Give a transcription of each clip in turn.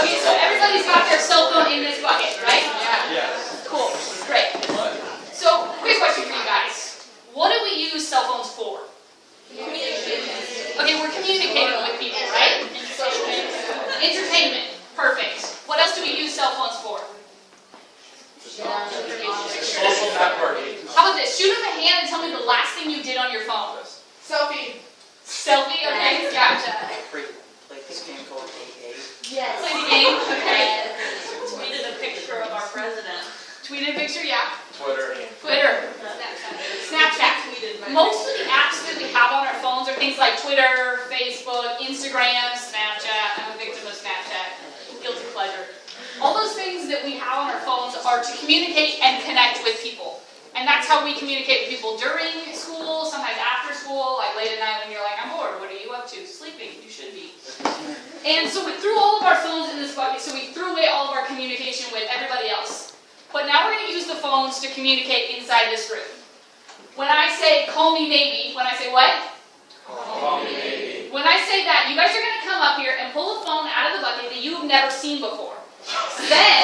Okay, so everybody's got their cell phone in this bucket, right? Yes. Cool, great. So, quick question for you guys. What do we use cell phones for? Okay, we're communicating with people, right? Entertainment. Perfect. What else do we use cell phones for? Social networking. How about this? Shoot up a hand and tell me the last thing you did on your phone. Selfie. Selfie? Okay, gotcha. Like this game called AA. Yes. Play the game? Okay. Tweeted a picture of our president. Tweeted a picture? Yeah. Twitter. Twitter. Snapchat. Most of the apps that we have on our phones are things like Twitter, Facebook, Instagram, Snapchat. I'm a victim of Snapchat. Guilty pleasure. All those things that we have on our phones are to communicate and connect with people. And that's how we communicate with people during school, sometimes after school, like late at night when you're like, I'm bored, what are you up to? Sleeping, you should be. And so we threw all of our phones in this bucket, so we threw away all of our communication with everybody else. But now we're going to use the phones to communicate inside this room. When I say, call me maybe, when I say what? Call me maybe. When I say that, you guys are going to come up here and pull a phone out of the bucket that you have never seen before. Then,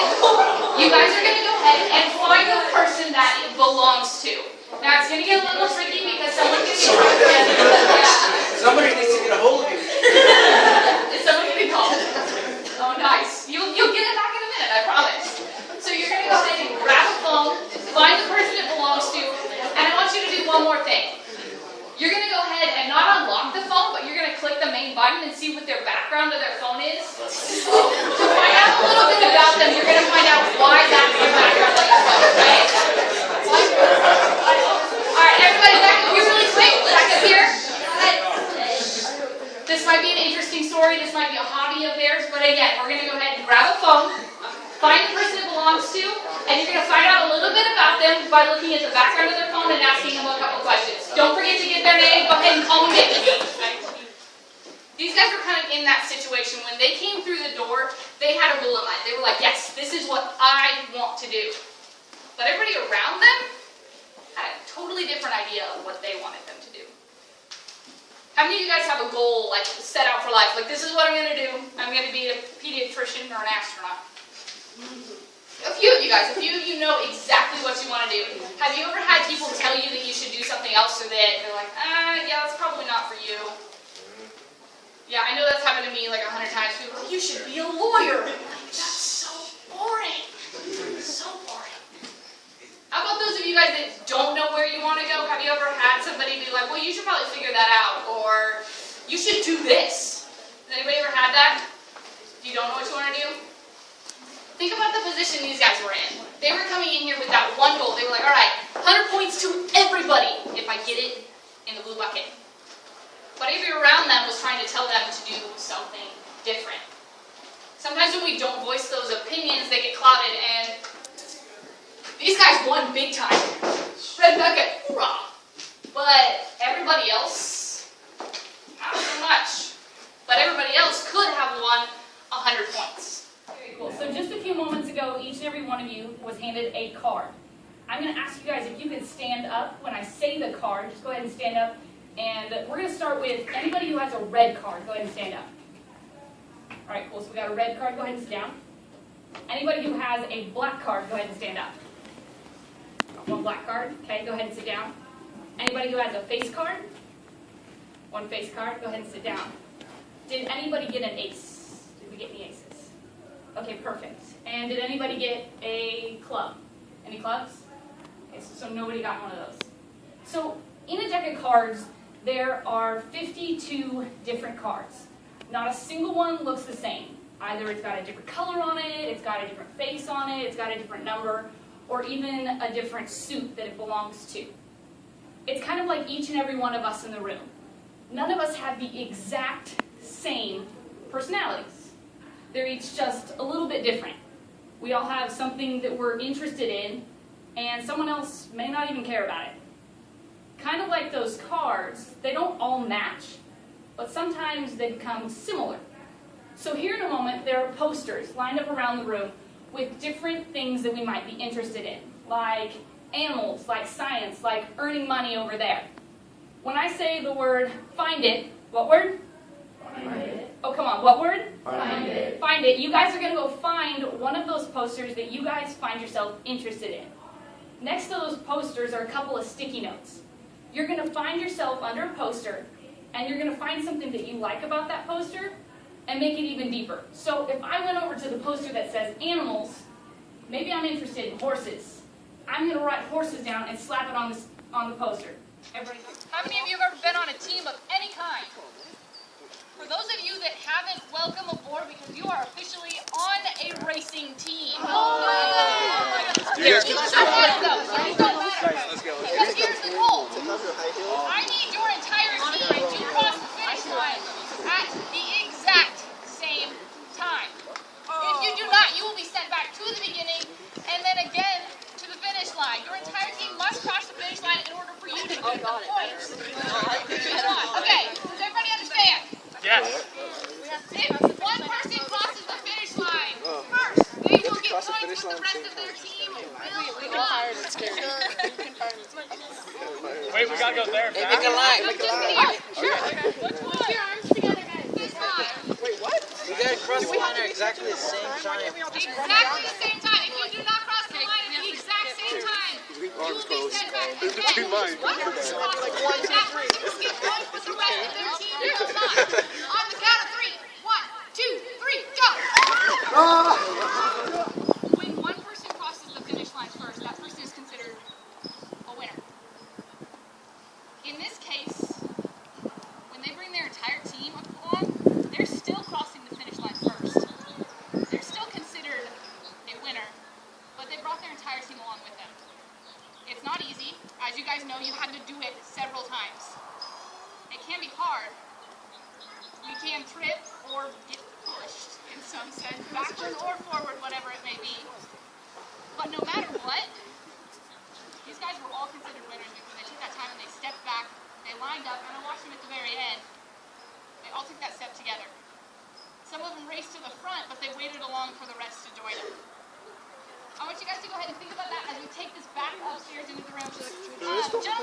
you guys are going to go ahead and find the person that it belongs to. Now, it's going to get a little tricky because someone's going to be trying to Somebody needs to get a hold of you. Is someone going to call? Oh, nice. You'll get it back in a minute, I promise. So you're going to go ahead and grab a phone, find the person it belongs to, and I want you to do one more thing. You're going to go ahead and not unlock the phone, but you're going to click the main button and see what their background of their phone is. To find out a little bit about them, you're going to find out why that's their background of their phone, right? Alright, everybody back up here really quick. Back up here. Go ahead. This might be an interesting story. This might be a hobby of theirs. But again, we're going to go ahead and grab a phone, find the person it belongs to, and you're going to find out a little bit about them by looking at the background of their phone and asking them a couple questions. Don't forget to get their name. Go ahead and call them Mickey. These guys were kind of in that situation. When they came through the door, they had a rule in mind. They were like, yes, this is what I want to do. But everybody around them had a totally different idea of what they wanted them to do. How many of you guys have a goal, like, set out for life? Like, this is what I'm going to do. I'm going to be a pediatrician or an astronaut. A few of you guys, a few of you know exactly what you want to do. Have you ever had people tell you that you should do something else or that they're like, yeah, that's probably not for you? Yeah, I know that's happened to me like 100 times. People are like, you should be a lawyer. I'm like, that's so boring. So boring. How about those of you guys that don't know where you want to go? Have you ever had somebody be like, well, you should probably figure that out, or you should do this? Has anybody ever had that? You don't know what you want to do? Think about the position these guys were in. They were coming in here with that one goal. They were like, all right, 100 points to everybody if I get it in the blue bucket. But everybody around them was trying to tell them to do something different. Sometimes when we don't voice those opinions, they get clouded, and these guys won big time. Red bucket, hoorah! But everybody else, not so much. But everybody else could have won 100 points. Very cool. So just a few moments ago, each and every one of you was handed a card. I'm going to ask you guys if you could stand up when I say the card. Just go ahead and stand up. And we're going to start with anybody who has a red card. Go ahead and stand up. All right, cool. So we got a red card. Go ahead and sit down. Anybody who has a black card, go ahead and stand up. One black card. Okay, go ahead and sit down. Anybody who has a face card? One face card. Go ahead and sit down. Did anybody get an ace? Did we get any aces? Okay, perfect. And did anybody get a club? Any clubs? Okay, so nobody got one of those. So in a deck of cards, there are 52 different cards. Not a single one looks the same. Either it's got a different color on it, it's got a different face on it, it's got a different number, or even a different suit that it belongs to. It's kind of like each and every one of us in the room. None of us have the exact same personalities. They're each just a little bit different. We all have something that we're interested in, and someone else may not even care about it. Kind of like those cards, they don't all match, but sometimes they become similar. So here in a moment, there are posters lined up around the room with different things that we might be interested in, like animals, like science, like earning money over there. When I say the word find it, what word? Find it. Oh, come on, what word? Find it. Find it. You guys are going to go find one of those posters that you guys find yourself interested in. Next to those posters are a couple of sticky notes. You're going to find yourself under a poster, and you're going to find something that you like about that poster, and make it even deeper. So if I went over to the poster that says animals, maybe I'm interested in horses. I'm going to write horses down and slap it on the poster. Everybody, how many of you have ever been on a team of any kind? For those of you that haven't, welcome aboard because you are officially on a racing team. Here, don't matter though. Don't matter. Because here's the goal. I need your entire team to cross the finish line at the exact same time. If you do not, you will be sent back to the beginning and then again to the finish line. Your entire team must cross the finish line in order for you to get the points. Okay, does everybody understand? Yes. If one person crosses the finish line first, they will get points, but the rest of their team will not. Wait, we gotta go there. Hey, make a line. Sure. Put your arms together, guys. This time. We gotta cross the line at exactly the same time. Exactly the same time. If you do not cross the line at the exact same time, you will be sent back again. One person crosses the line, that person will get points, but the rest of their team will not. On the count of 3. 1, 2, 3, go! When one person crosses the finish line first, that person is considered a winner. In this case, when they bring their entire team along, they're still crossing the finish line first. They're still considered a winner, but they brought their entire team along with them. It's not easy. As you guys know, you had to do it several times. It can be hard. You can trip or get pushed, in some sense, backward or forward, whatever it may be. But no matter what, these guys were all considered winners because they took that time and they stepped back, they lined up, and I watched them at the very end. They all took that step together. Some of them raced to the front, but they waited along for the rest to join them. I want you guys to go ahead and think about that as we take this back upstairs into the room. Gentlemen,